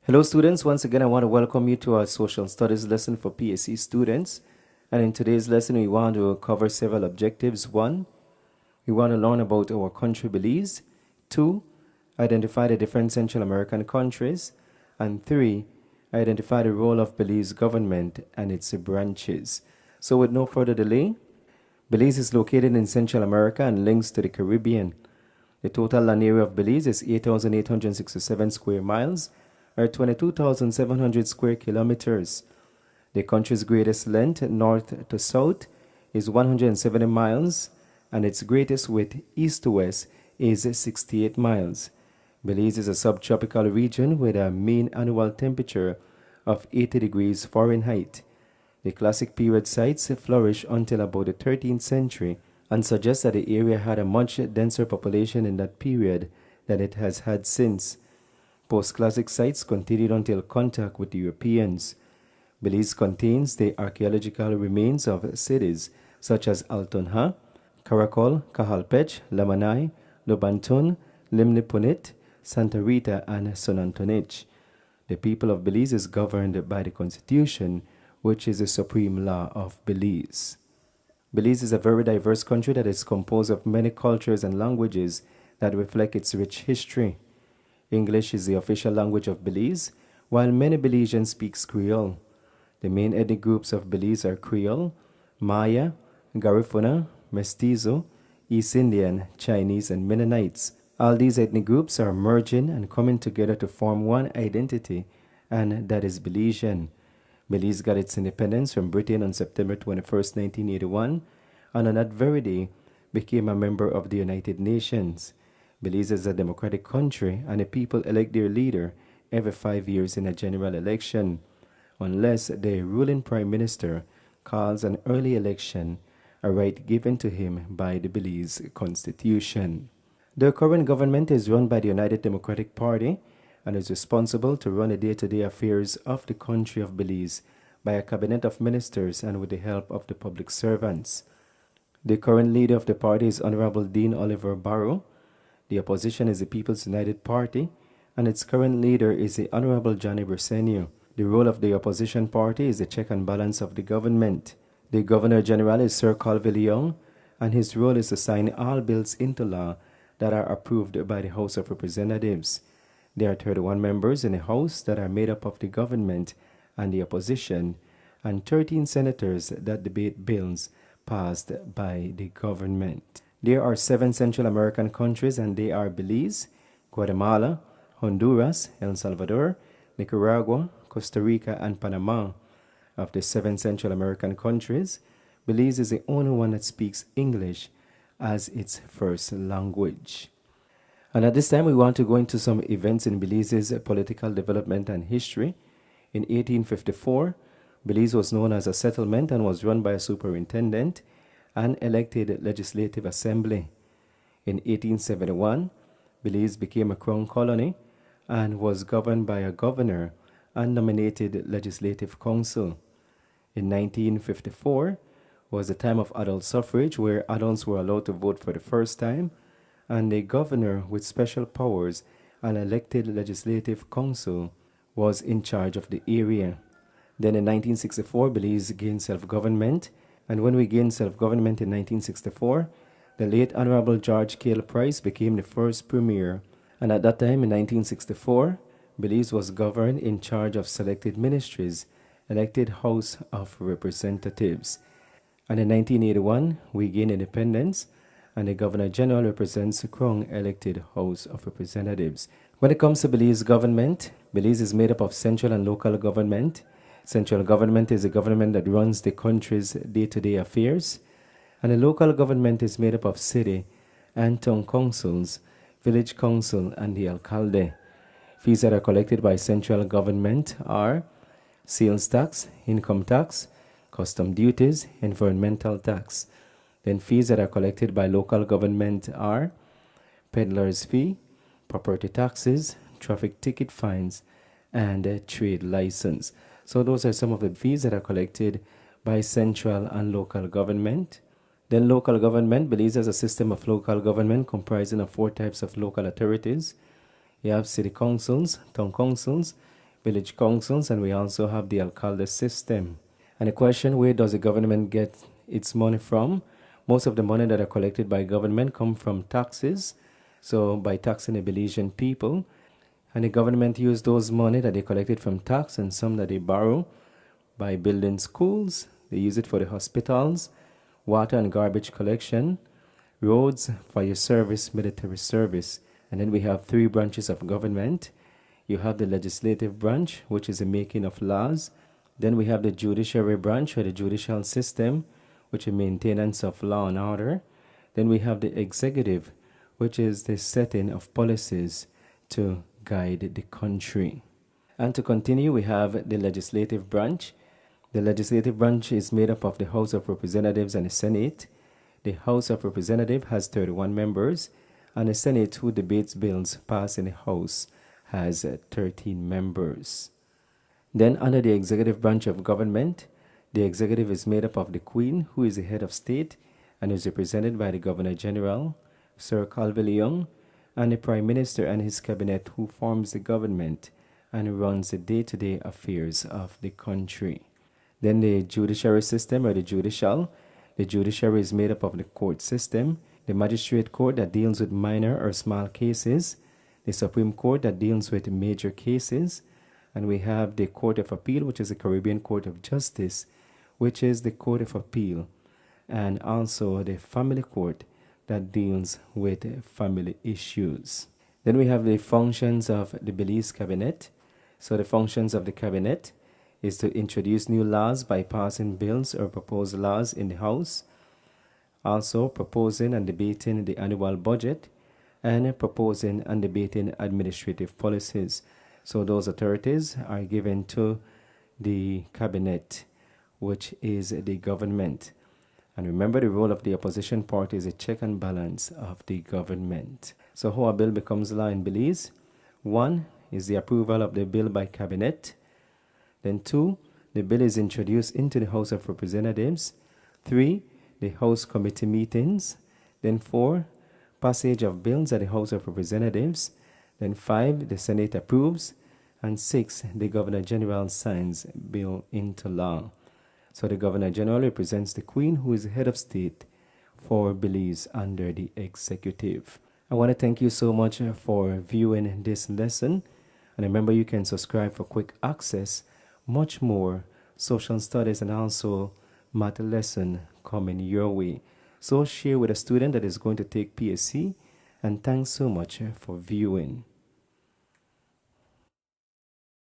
Hello students, once again I want to welcome you to our social studies lesson for PSC students. And in today's lesson we want to cover several objectives. 1. We want to learn about our country Belize. 2. Identify the different Central American countries. And 3. Identify the role of Belize government and its branches. So with no further delay, Belize is located in Central America and links to the Caribbean. The total land area of Belize is 8,867 square miles, or 22,700 square kilometers. The country's greatest length, north to south, is 170 miles, and its greatest width, east to west, is 68 miles. Belize is a subtropical region with a mean annual temperature of 80 degrees Fahrenheit. The classic period sites flourished until about the 13th century and suggest that the area had a much denser population in that period than it has had since. Post-classic sites continued until contact with Europeans. Belize contains the archaeological remains of cities such as Altonha, Caracol, Cajalpech, Lamanai, Lobantun, Limnipunit, Santa Rita, and Sonantonich. The people of Belize is governed by the Constitution, which is the supreme law of Belize. Belize is a very diverse country that is composed of many cultures and languages that reflect its rich history. English is the official language of Belize, while many Belizeans speak Creole. The main ethnic groups of Belize are Creole, Maya, Garifuna, Mestizo, East Indian, Chinese, and Mennonites. All these ethnic groups are merging and coming together to form one identity, and that is Belizean. Belize got its independence from Britain on September 21st, 1981, and on that very day became a member of the United Nations. Belize is a democratic country, and the people elect their leader every 5 years in a general election, unless the ruling prime minister calls an early election, a right given to him by the Belize Constitution. The current government is run by the United Democratic Party and is responsible to run the day-to-day affairs of the country of Belize by a cabinet of ministers and with the help of the public servants. The current leader of the party is Honorable Dean Oliver Barrow. The opposition is the People's United Party, and its current leader is the Honorable Johnny Bersenio. The role of the opposition party is the check and balance of the government. The Governor General is Sir Colville Young, and his role is to sign all bills into law that are approved by the House of Representatives. There are 31 members in the House that are made up of the government and the opposition, and 13 senators that debate bills passed by the government. There are 7 Central American countries, and they are Belize, Guatemala, Honduras, El Salvador, Nicaragua, Costa Rica, and Panama. Of the 7 Central American countries, Belize is the only one that speaks English as its first language. And at this time, we want to go into some events in Belize's political development and history. In 1854, Belize was known as a settlement and was run by a superintendent and elected legislative assembly. In 1871, Belize became a crown colony and was governed by a governor and nominated legislative council. In 1954 was the time of adult suffrage, where adults were allowed to vote for the first time, and a governor with special powers and elected legislative council was in charge of the area. Then in 1964, Belize gained self-government, and when we gained self-government in 1964, the late Honorable George Cale Price became the first premier. And at that time, in 1964, Belize was governed in charge of selected ministries, elected House of Representatives. And in 1981, we gained independence, and the Governor General represents the Crown elected House of Representatives. When it comes to Belize government, Belize is made up of central and local government. Central government is the government that runs the country's day-to-day affairs, and the local government is made up of city and town councils, village council, and the alcalde. Fees that are collected by central government are sales tax, income tax, custom duties, environmental tax. Then fees that are collected by local government are peddler's fee, property taxes, traffic ticket fines, and a trade license. So those are some of the fees that are collected by central and local government. Then local government, Belize has a system of local government comprising of 4 types of local authorities. You have city councils, town councils, village councils, and we also have the alcalde system. And the question, where does the government get its money from? Most of the money that are collected by government come from taxes, so by taxing the Belizean people. And the government use those money that they collected from tax and some that they borrow by building schools. They use it for the hospitals, water and garbage collection, roads, fire service, military service. And then we have three branches of government. You have the legislative branch, which is the making of laws. Then we have the judiciary branch, or the judicial system, which is maintenance of law and order. Then we have the executive, which is the setting of policies to guide the country. And to continue, we have the legislative branch. The legislative branch is made up of the House of Representatives and the Senate. The House of Representatives has 31 members, and the Senate, who debates bills passed in the House, has 13 members. Then under the executive branch of government, the executive is made up of the Queen, who is the head of state and is represented by the Governor General, Sir Calvillion, and the Prime Minister and his cabinet, who forms the government and runs the day-to-day affairs of the country. Then the judiciary system, or the judicial. The judiciary is made up of the court system, the magistrate court that deals with minor or small cases, the Supreme Court that deals with major cases, and we have the Court of Appeal, which is the Caribbean Court of Justice, which is the Court of Appeal, and also the Family Court that deals with family issues. Then we have the functions of the Belize Cabinet. So the functions of the Cabinet is to introduce new laws by passing bills or proposed laws in the House, also proposing and debating the annual budget, and proposing and debating administrative policies. So those authorities are given to the cabinet, which is the government. And remember, the role of the opposition party is a check and balance of the government. So how a bill becomes law in Belize? 1 is the approval of the bill by cabinet. Then 2, the bill is introduced into the House of Representatives. 3, the House committee meetings. Then 4, passage of bills at the House of Representatives. Then 5, the Senate approves. And 6, the Governor General signs bill into law. So the Governor General represents the Queen, who is the head of state for Belize under the executive. I want to thank you so much for viewing this lesson. And remember, you can subscribe for quick access, much more social studies and also math lesson coming your way. So share with a student that is going to take PSC, and thanks so much for viewing.